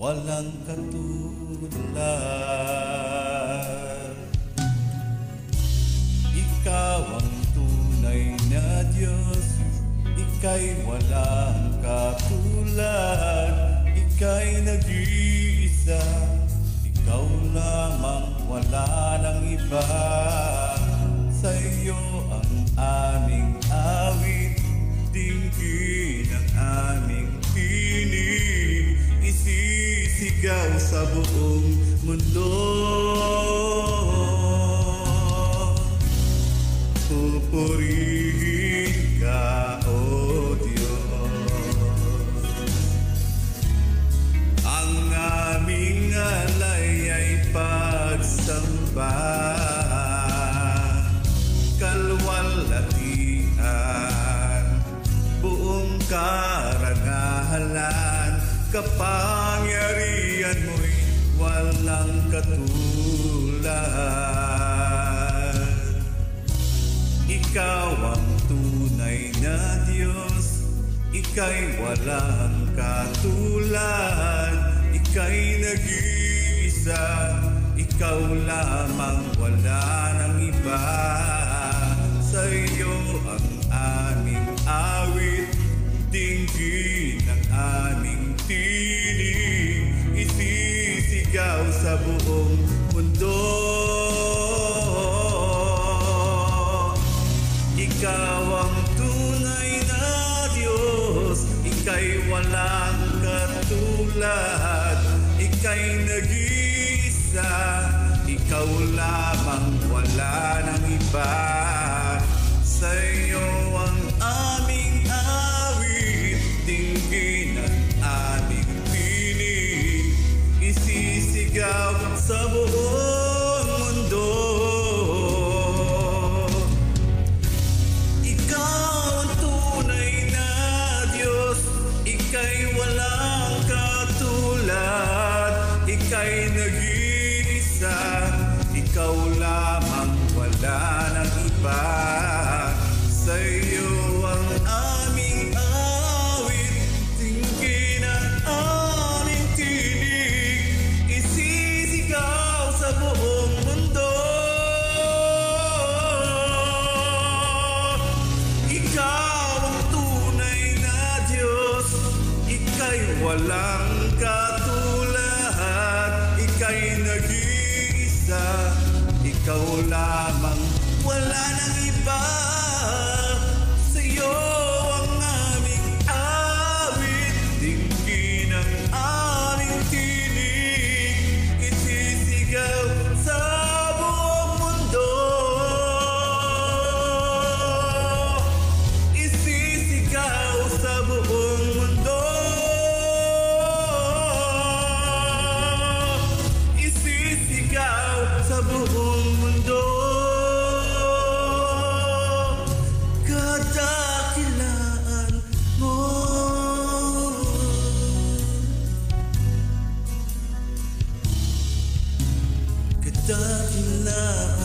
walang katulad. Ikaw ang tunay na Diyos, ika'y walang katulad. Ika'y nag-iisa, ikaw lamang, wala nang iba. Sa iyo ang aming awit, dinggin ang aming tinig, isisigaw sa buong mundo. Pupurihin ka, O Diyos. Ang aming alay ay pagsamba, kalwalhatian, buong karangalan, kapangyarihan mo'y walang katulad. Ikaw ang tunay na Diyos, ika'y walang katulad. Ika'y nag-iisa, ikaw lamang, wala nang iba. Sa iyo ang aming awit, dinggin ang aming tinig, isisigaw sa buong mundo. Ikaw ang tunay na Diyos, ika'y walang katulad. Ika'y nag-iisa, ikaw lamang, wala nang iba. Sa iyo ang aming awit, dinggin ang aming tinig, isisigaw sa buong mundo. Ikaw ang tunay na Diyos, ika'y walang katulad. Ika'y nag-iisa, ikaw lamang, wala nang iba. Sa iyo ang aming awit, dinggin ang aming tinig, isisigaw sa buong mundo. Ikaw ang tunay na Diyos, ika'y walang katulad. Ika'y nag-iisa, ikaw lamang, wala nang iba. Sa iyo ang aming awit, dinggin ang aming tinig, isisigaw sa buong mundo. Isisigaw sa buong mundo. Isisigaw sa buong mundo. Kadakilaan mo, kadakilaan